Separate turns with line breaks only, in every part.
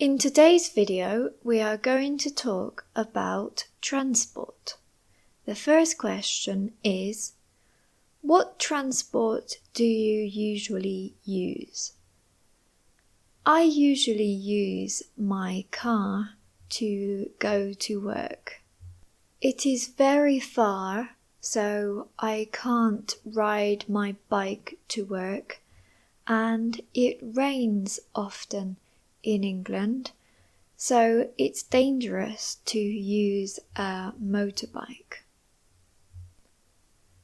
In today's video, we are going to talk about transport. The first question is, what transport do you usually use? I usually use my car to go to work. It is very far, so I can't ride my bike to work, and it rains often in England, so it's dangerous to use a motorbike.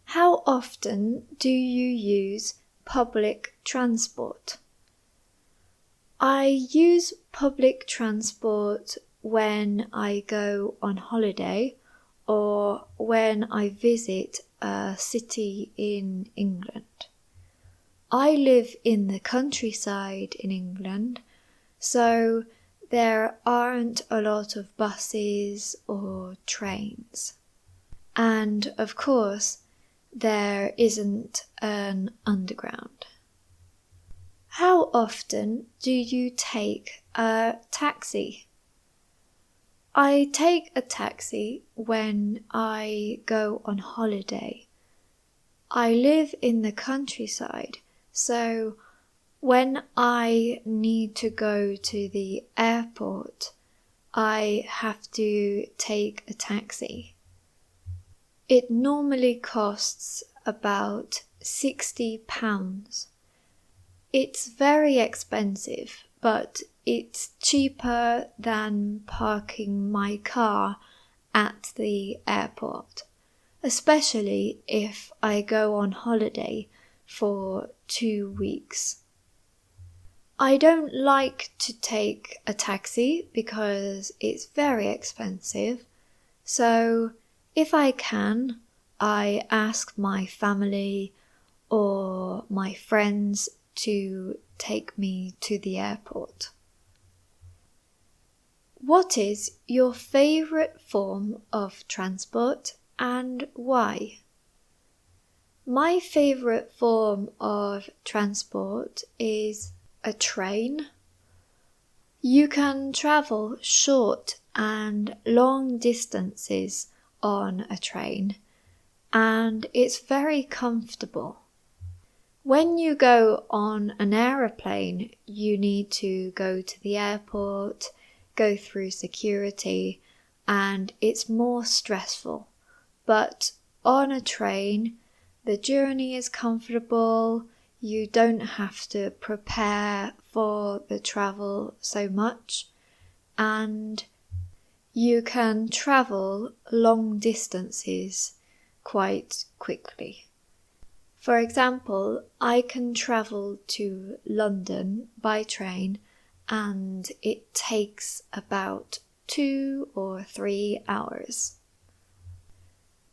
How often do you use public transport? I use public transport when I go on holiday or when I visit a city in England. I live in the countryside in England, so there aren't a lot of buses or trains. And of course, there isn't an underground. How often do you take a taxi? I take a taxi when I go on holiday. I live in the countryside, so when I need to go to the airport, I have to take a taxi. It normally costs about £60. It's very expensive, but it's cheaper than parking my car at the airport, especially if I go on holiday for 2 weeks. I don't like to take a taxi because it's very expensive, so if I can, I ask my family or my friends to take me to the airport. What is your favorite form of transport and why? My favorite form of transport is a train. You can travel short and long distances on a train, and it's very comfortable. When you go on an aeroplane, you need to go to the airport, go through security, and it's more stressful. But on a train, the journey is comfortable. You don't have to prepare for the travel so much, and you can travel long distances quite quickly. For example, I can travel to London by train and it takes about 2 or 3 hours.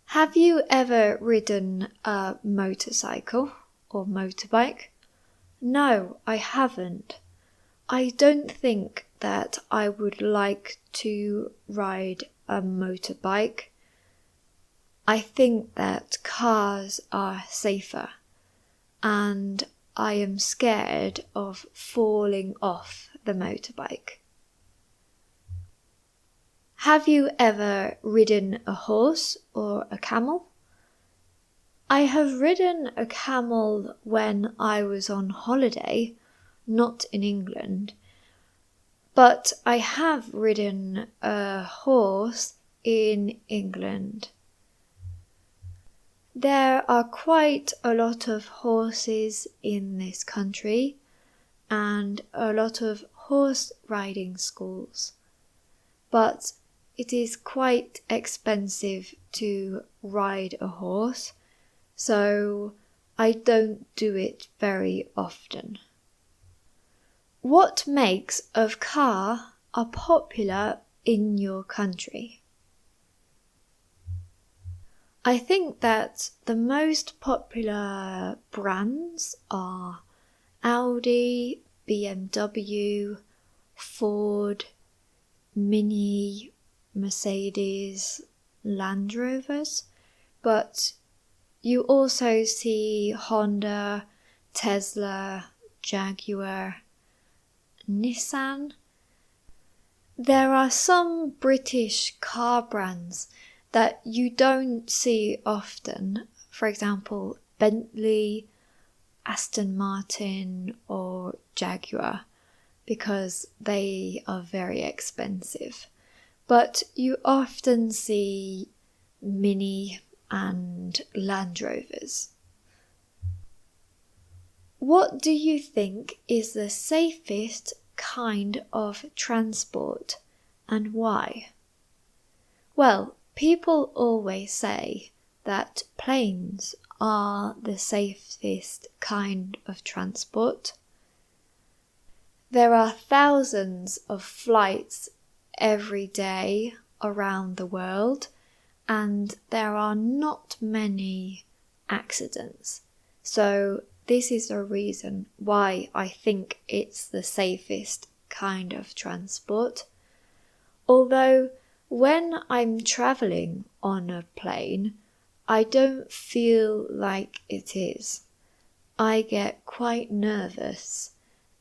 Have you ever ridden a motorcycle or motorbike? No, I haven't. I don't think that I would like to ride a motorbike. I think that cars are safer, and I am scared of falling off the motorbike. Have you ever ridden a horse or a camel? I have ridden a camel when I was on holiday, not in England, but I have ridden a horse in England. There are quite a lot of horses in this country and a lot of horse riding schools, but it is quite expensive to ride a horse, so I don't do it very often. What makes of car are popular in your country? I think that the most popular brands are Audi, BMW, Ford, Mini, Mercedes, Land Rovers, but you also see Honda, Tesla, Jaguar, Nissan, There are some British car brands that you don't see often. For example, Bentley, Aston Martin or Jaguar, because they are very expensive. But you often see Mini and Land Rovers. What do you think is the safest kind of transport and why? Well, people always say that planes are the safest kind of transport. There are thousands of flights every day around the world, and there are not many accidents. So this is the reason why I think it's the safest kind of transport. Although when I'm traveling on a plane, I don't feel like it is. I get quite nervous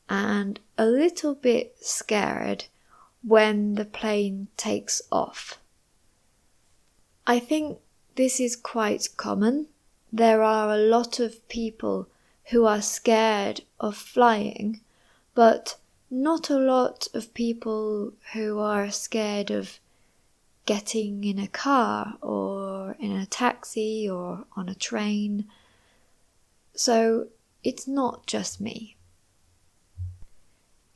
and a little bit scared when the plane takes off. I think this is quite common. There are a lot of people who are scared of flying, but not a lot of people who are scared of getting in a car or in a taxi or on a train. So it's not just me.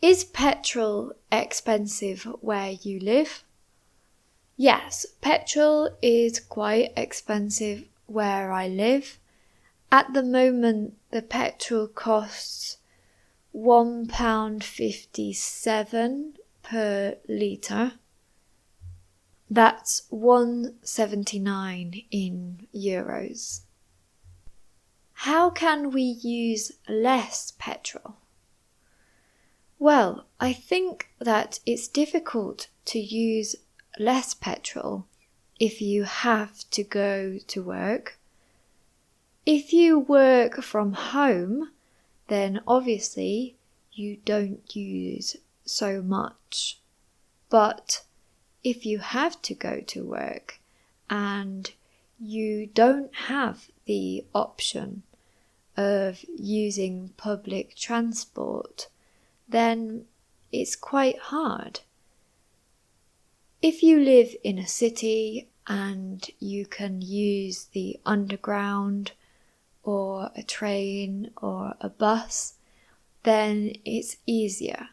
Is petrol expensive where you live? Yes, petrol is quite expensive where I live. At the moment, the petrol costs £1.57 per litre. That's 1.79 in euros. How can we use less petrol? Well, I think that it's difficult to use less petrol if you have to go to work. If you work from home, then obviously you don't use so much. But if you have to go to work and you don't have the option of using public transport, then it's quite hard. If you live in a city and you can use the underground or a train or a bus, then it's easier.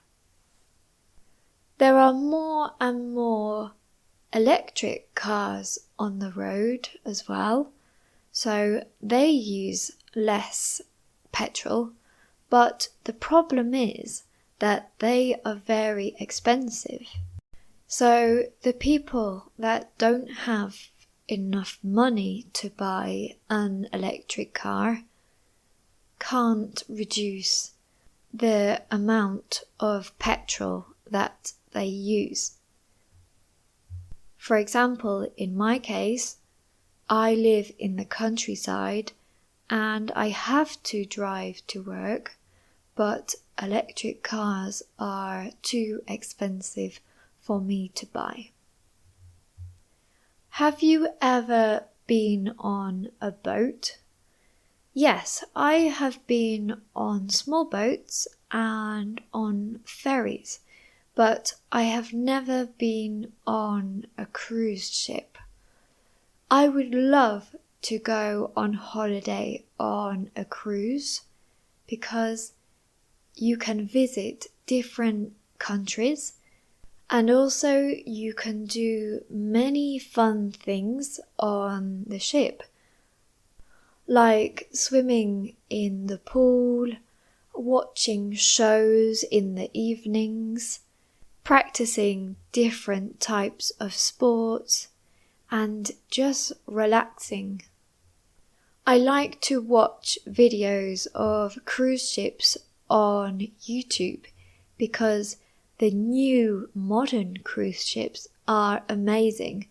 There are more and more electric cars on the road as well, so they use less petrol, but the problem is that they are very expensive. So the people that don't have enough money to buy an electric car can't reduce the amount of petrol that they use. For example, in my case, I live in the countryside and I have to drive to work, but electric cars are too expensive for me to buy. Have you ever been on a boat? Yes, I have been on small boats and on ferries, but I have never been on a cruise ship. I would love to go on holiday on a cruise because you can visit different countries and also you can do many fun things on the ship, like swimming in the pool, watching shows in the evenings, practicing different types of sports, and just relaxing. I like to watch videos of cruise ships on YouTube because the new modern cruise ships are amazing.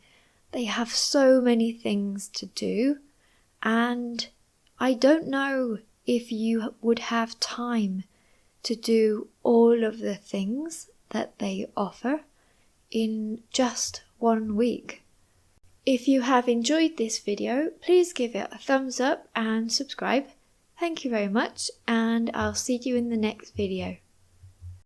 They have so many things to do, and I don't know if you would have time to do all of the things that they offer in just 1 week. If you have enjoyed this video, please give it a thumbs up and subscribe. Thank you very much, and I'll see you in the next video.